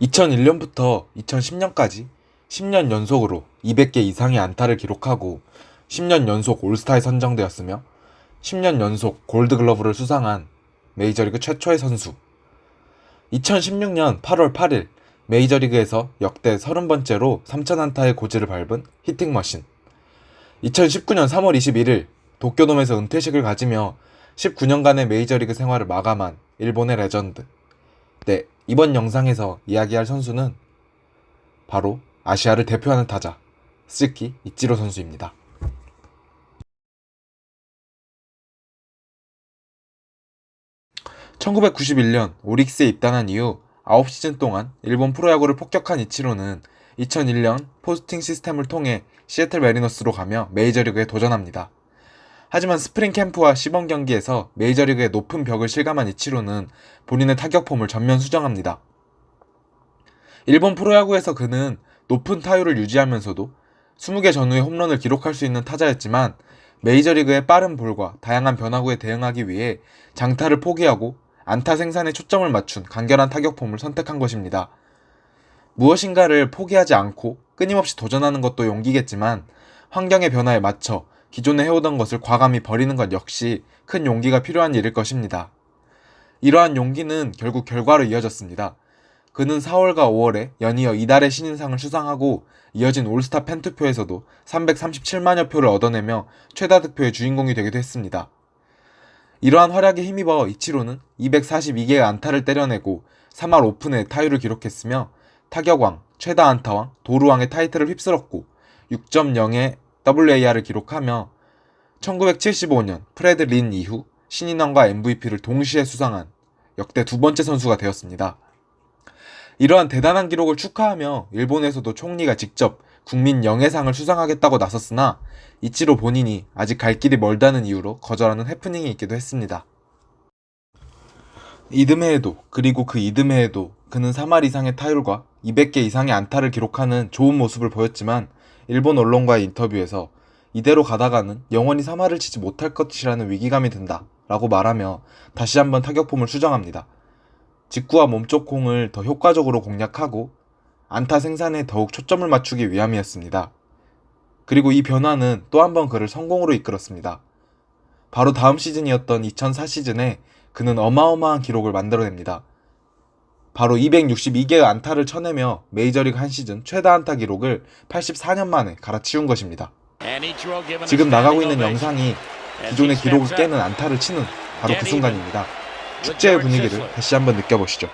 2001년부터 2010년까지 10년 연속으로 200개 이상의 안타를 기록하고 10년 연속 올스타에 선정되었으며 10년 연속 골드글러브를 수상한 메이저리그 최초의 선수. 2016년 8월 8일 메이저리그에서 역대 30번째로 3000안타의 고지를 밟은 히팅머신. 2019년 3월 21일 도쿄돔에서 은퇴식을 가지며 19년간의 메이저리그 생활을 마감한 일본의 레전드. 네, 이번 영상에서 이야기할 선수는 바로 아시아를 대표하는 타자 스즈키 이치로 선수입니다. (1991년) 오릭스에 입단한 이후 9시즌 동안 일본 프로야구를 폭격한 이치로는 2001년 포스팅 시스템을 통해 시애틀 메리너스로 가며 메이저리그에 도전합니다. 하지만 스프링 캠프와 시범 경기에서 메이저리그의 높은 벽을 실감한 이치로는 본인의 타격 폼을 전면 수정합니다. 일본 프로야구에서 그는 높은 타율을 유지하면서도 20개 전후의 홈런을 기록할 수 있는 타자였지만 메이저리그의 빠른 볼과 다양한 변화구에 대응하기 위해 장타를 포기하고 안타 생산에 초점을 맞춘 간결한 타격 폼을 선택한 것입니다. 무엇인가를 포기하지 않고 끊임없이 도전하는 것도 용기겠지만 환경의 변화에 맞춰 기존에 해오던 것을 과감히 버리는 것 역시 큰 용기가 필요한 일일 것입니다. 이러한 용기는 결국 결과로 이어졌습니다. 그는 4월과 5월에 연이어 이달의 신인상을 수상하고 이어진 올스타 팬투표에서도 337만여 표를 얻어내며 최다 득표의 주인공이 되기도 했습니다. 이러한 활약에 힘입어 이치로는 242개의 안타를 때려내고 3할 오픈에 타율을 기록했으며 타격왕, 최다 안타왕, 도루왕의 타이틀을 휩쓸었고 6.0의 WAR을 기록하며 1975년 프레드 린 이후 신인왕과 MVP를 동시에 수상한 역대 두 번째 선수가 되었습니다. 이러한 대단한 기록을 축하하며 일본에서도 총리가 직접 국민 영예상을 수상하겠다고 나섰으나 이치로 본인이 아직 갈 길이 멀다는 이유로 거절하는 해프닝이 있기도 했습니다. 이듬해에도 그리고 그 이듬해에도 그는 3할 이상의 타율과 200개 이상의 안타를 기록하는 좋은 모습을 보였지만 일본 언론과의 인터뷰에서 이대로 가다가는 영원히 3할을 치지 못할 것이라는 위기감이 든다 라고 말하며 다시 한번 타격폼을 수정합니다. 직구와 몸쪽 공을 더 효과적으로 공략하고 안타 생산에 더욱 초점을 맞추기 위함이었습니다. 그리고 이 변화는 또 한 번 그를 성공으로 이끌었습니다. 바로 다음 시즌이었던 2004 시즌에 그는 어마어마한 기록을 만들어냅니다. 바로 262개의 안타를 쳐내며 메이저리그 한 시즌 최다 안타 기록을 84년 만에 갈아치운 것입니다. 지금 나가고 있는 영상이 기존의 기록을 깨는 안타를 치는 바로 그 순간입니다. 축제의 분위기를 다시 한번 느껴보시죠.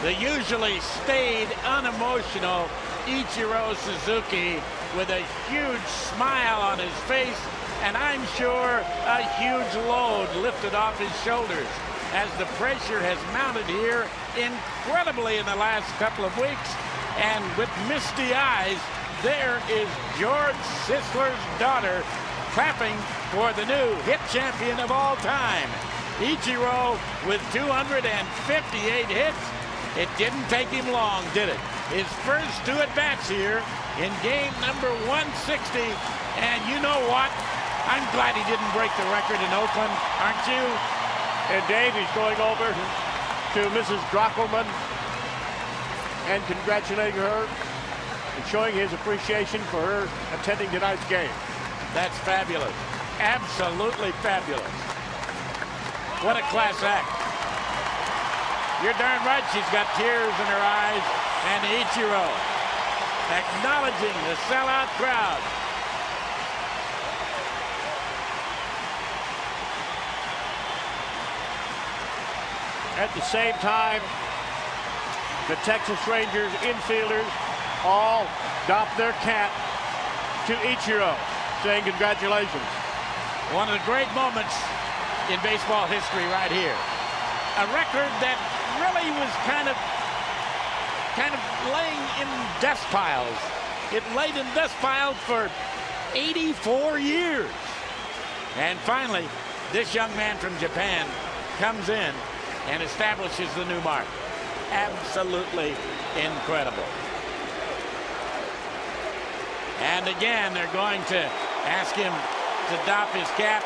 The usually staid, unemotional Ichiro Suzuki with a huge smile on his face, and I'm sure a huge load lifted off his shoulders as the pressure has mounted here incredibly in the last couple of weeks. And with misty eyes, there is George Sisler's daughter clapping for the new hit champion of all time. Ichiro with 258 hits. It didn't take him long, did it? His first two at-bats here in game number 160. And you know what? I'm glad he didn't break the record in Oakland, aren't you? And Dave, he's going over to Mrs. Drockelman and congratulating her and showing his appreciation for her attending tonight's game. That's fabulous. Absolutely fabulous. What a class act. You're darn right she's got tears in her eyes. And Ichiro acknowledging the sellout crowd. At the same time, the Texas Rangers infielders all doffed their cap to Ichiro, saying congratulations. One of the great moments in baseball history right here. A record that really was kind of laying in dust piles. It laid in dust piles for 84 years. And finally, this young man from Japan comes in and establishes the new mark. Absolutely incredible. And again, they're going to ask him to doff his cap,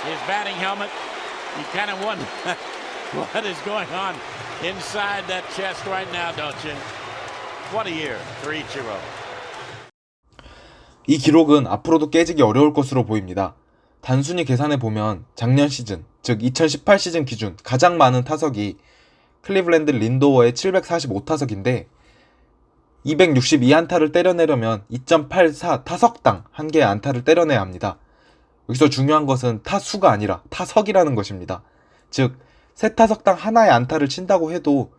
his batting helmet. You kind of wonder what is going on inside that chest right now, don't you? What a year for Ichiro. 이 기록은 앞으로도 깨지기 어려울 것으로 보입니다. 단순히 계산해 보면 작년 시즌, 즉 2018 시즌 기준 가장 많은 타석이 클리블랜드 린도어의 745타석인데 262안타를 때려내려면 2.84 타석당 한 개의 안타를 때려내야 합니다. 여기서 중요한 것은 타수가 아니라 타석이라는 것입니다. 즉, 세 타석당 하나의 안타를 친다고 해도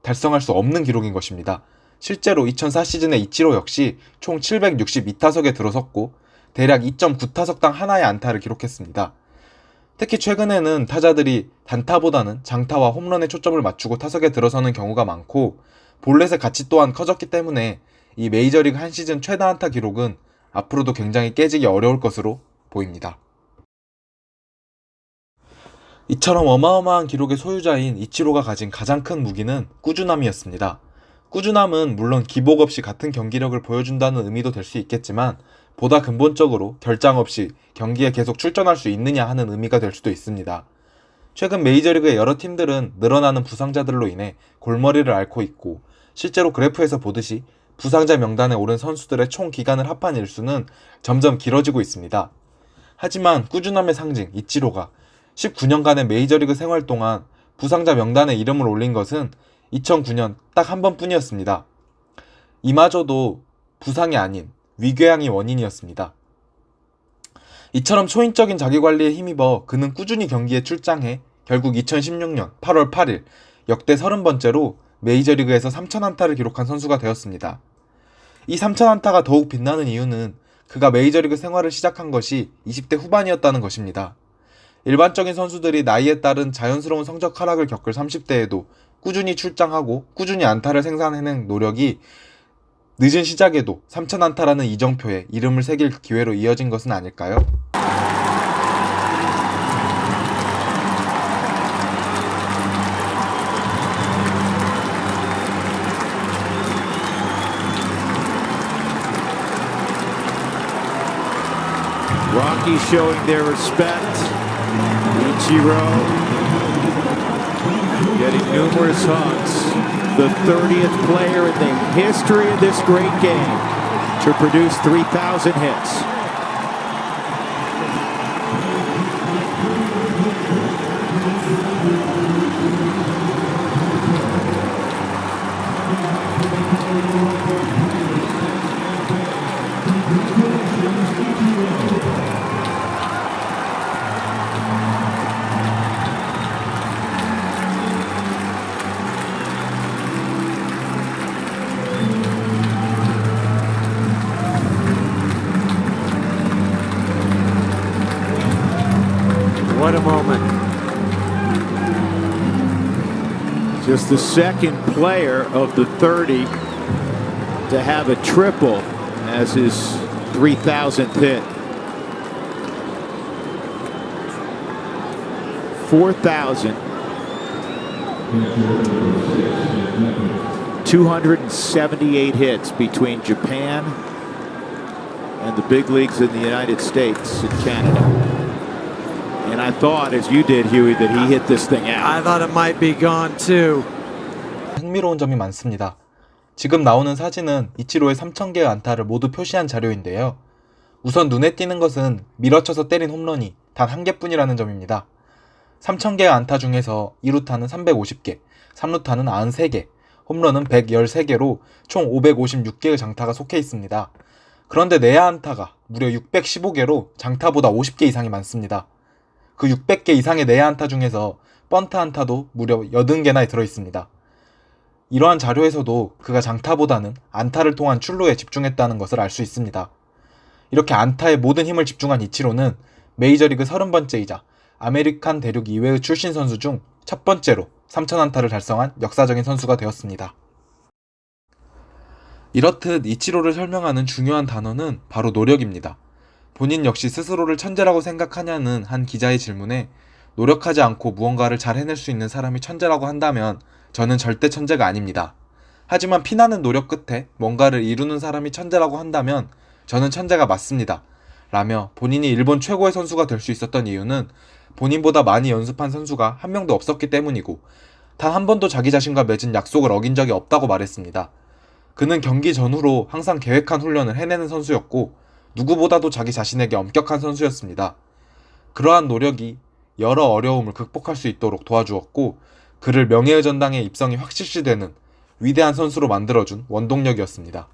달성할 수 없는 기록인 것입니다. 실제로 2004 시즌에 이치로 역시 총 762타석에 들어섰고 대략 2.9타석당 하나의 안타를 기록했습니다. 특히 최근에는 타자들이 단타보다는 장타와 홈런에 초점을 맞추고 타석에 들어서는 경우가 많고 볼넷의 가치 또한 커졌기 때문에 이 메이저리그 한 시즌 최다 안타 기록은 앞으로도 굉장히 깨지기 어려울 것으로 보입니다. 이처럼 어마어마한 기록의 소유자인 이치로가 가진 가장 큰 무기는 꾸준함이었습니다. 꾸준함은 물론 기복 없이 같은 경기력을 보여준다는 의미도 될 수 있겠지만 보다 근본적으로 결장 없이 경기에 계속 출전할 수 있느냐 하는 의미가 될 수도 있습니다. 최근 메이저리그의 여러 팀들은 늘어나는 부상자들로 인해 골머리를 앓고 있고 실제로 그래프에서 보듯이 부상자 명단에 오른 선수들의 총 기간을 합한 일수는 점점 길어지고 있습니다. 하지만 꾸준함의 상징 이치로가 19년간의 메이저리그 생활 동안 부상자 명단에 이름을 올린 것은 2009년 딱 한 번뿐이었습니다. 이마저도 부상이 아닌 위궤양이 원인이었습니다. 이처럼 초인적인 자기관리에 힘입어 그는 꾸준히 경기에 출장해 결국 2016년 8월 8일 역대 30번째로 메이저리그에서 3000안타를 기록한 선수가 되었습니다. 이 3000안타가 더욱 빛나는 이유는 그가 메이저리그 생활을 시작한 것이 20대 후반이었다는 것입니다. 일반적인 선수들이 나이에 따른 자연스러운 성적 하락을 겪을 30대에도 꾸준히 출장하고 꾸준히 안타를 생산해낸 노력이 늦은 시작에도 3000안타라는 이정표에 이름을 새길 기회로 이어진 것은 아닐까요? Rocky showing their respect. Ichiro getting numerous hugs. The 30th player in the history of this great game to produce 3,000 hits. What a moment. Just the second player of the 30 to have a triple as his 3,000th hit. 4,278 hits between Japan and the big leagues in the United States and Canada. And I thought, as you did, Huey, that he hit this thing out. I thought it might be gone too. 흥미로운 점이 많습니다. 지금 나오는 사진은 이치로의 3000개의 안타를 모두 표시한 자료인데요. 우선 눈에 띄는 것은 밀어쳐서 때린 홈런이 단 한 개뿐이라는 점입니다. 3000개의 안타 중에서 2루타는 350개, 3루타는 93개, 홈런은 113개로 총 556개의 장타가 속해 있습니다. 그런데 내야 안타가 무려 615개로 장타보다 50개 이상이 많습니다. 그 600개 이상의 내야 안타 중에서 번트 안타도 무려 80개나 들어있습니다. 이러한 자료에서도 그가 장타보다는 안타를 통한 출루에 집중했다는 것을 알 수 있습니다. 이렇게 안타에 모든 힘을 집중한 이치로는 메이저리그 30번째이자 아메리칸 대륙 이외의 출신 선수 중 첫 번째로 3000안타를 달성한 역사적인 선수가 되었습니다. 이렇듯 이치로를 설명하는 중요한 단어는 바로 노력입니다. 본인 역시 스스로를 천재라고 생각하냐는 한 기자의 질문에 노력하지 않고 무언가를 잘 해낼 수 있는 사람이 천재라고 한다면 저는 절대 천재가 아닙니다. 하지만 피나는 노력 끝에 뭔가를 이루는 사람이 천재라고 한다면 저는 천재가 맞습니다. 라며 본인이 일본 최고의 선수가 될 수 있었던 이유는 본인보다 많이 연습한 선수가 한 명도 없었기 때문이고 단 한 번도 자기 자신과 맺은 약속을 어긴 적이 없다고 말했습니다. 그는 경기 전후로 항상 계획한 훈련을 해내는 선수였고 누구보다도 자기 자신에게 엄격한 선수였습니다. 그러한 노력이 여러 어려움을 극복할 수 있도록 도와주었고 그를 명예의 전당에 입성이 확실시되는 위대한 선수로 만들어준 원동력이었습니다.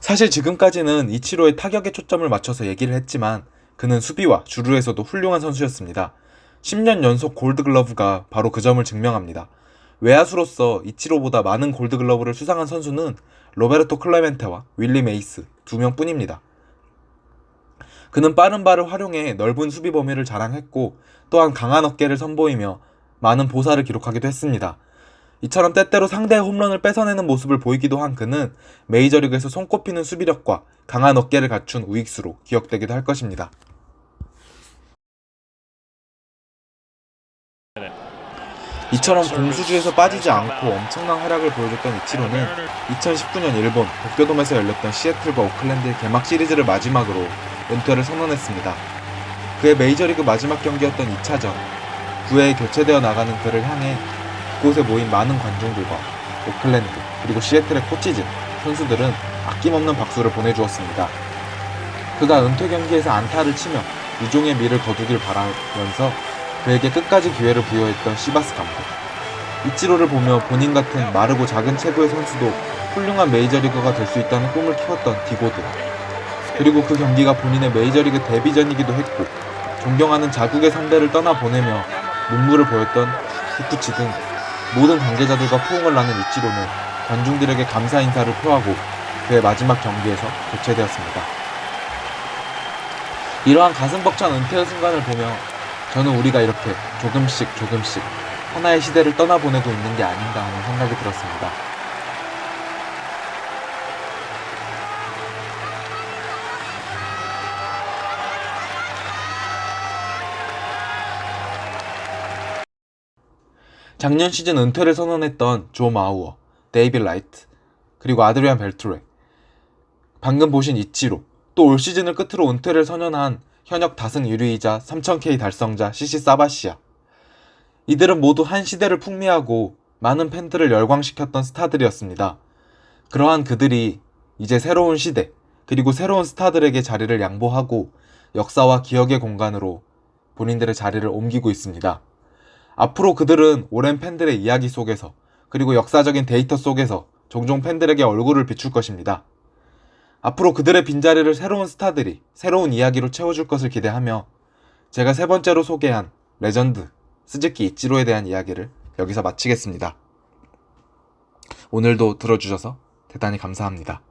사실 지금까지는 이치로의 타격에 초점을 맞춰서 얘기를 했지만 그는 수비와 주루에서도 훌륭한 선수였습니다. 10년 연속 골드글러브가 바로 그 점을 증명합니다. 외야수로서 이치로보다 많은 골드글러브를 수상한 선수는 로베르토 클레멘테와 윌리 메이스 2명뿐입니다. 그는 빠른 발을 활용해 넓은 수비 범위를 자랑했고 또한 강한 어깨를 선보이며 많은 보사를 기록하기도 했습니다. 이처럼 때때로 상대의 홈런을 뺏어내는 모습을 보이기도 한 그는 메이저리그에서 손꼽히는 수비력과 강한 어깨를 갖춘 우익수로 기억되기도 할 것입니다. 이처럼 공수주에서 빠지지 않고 엄청난 활약을 보여줬던 이치로는 2019년 일본 도쿄돔에서 열렸던 시애틀과 오클랜드의 개막 시리즈를 마지막으로 은퇴를 선언했습니다. 그의 메이저리그 마지막 경기였던 2차전, 9회에 교체되어 나가는 그를 향해 그곳에 모인 많은 관중들과 오클랜드 그리고 시애틀의 코치진, 선수들은 아낌없는 박수를 보내주었습니다. 그가 은퇴 경기에서 안타를 치며 유종의 미를 거두길 바라면서 그에게 끝까지 기회를 부여했던 시바스 감독, 이치로를 보며 본인 같은 마르고 작은 체구의 선수도 훌륭한 메이저리거가 될 수 있다는 꿈을 키웠던 디고드, 그리고 그 경기가 본인의 메이저리그 데뷔전이기도 했고 존경하는 자국의 상대를 떠나보내며 눈물을 보였던 키쿠치 등 모든 관계자들과 포옹을 나눈 이치로는 관중들에게 감사 인사를 표하고 그의 마지막 경기에서 교체되었습니다. 이러한 가슴 벅찬 은퇴의 순간을 보며 저는 우리가 이렇게 조금씩 하나의 시대를 떠나보내고 있는 게 아닌가 하는 생각이 들었습니다. 작년 시즌 은퇴를 선언했던 조 마우어, 데이빗 라이트, 그리고 아드리안 벨트레, 방금 보신 이치로, 또 올 시즌을 끝으로 은퇴를 선언한 현역 다승 1위이자 3000K 달성자 CC 사바시아. 이들은 모두 한 시대를 풍미하고 많은 팬들을 열광시켰던 스타들이었습니다. 그러한 그들이 이제 새로운 시대, 그리고 새로운 스타들에게 자리를 양보하고 역사와 기억의 공간으로 본인들의 자리를 옮기고 있습니다. 앞으로 그들은 오랜 팬들의 이야기 속에서 그리고 역사적인 데이터 속에서 종종 팬들에게 얼굴을 비출 것입니다. 앞으로 그들의 빈자리를 새로운 스타들이 새로운 이야기로 채워줄 것을 기대하며 제가 세 번째로 소개한 레전드 스즈키 이치로에 대한 이야기를 여기서 마치겠습니다. 오늘도 들어주셔서 대단히 감사합니다.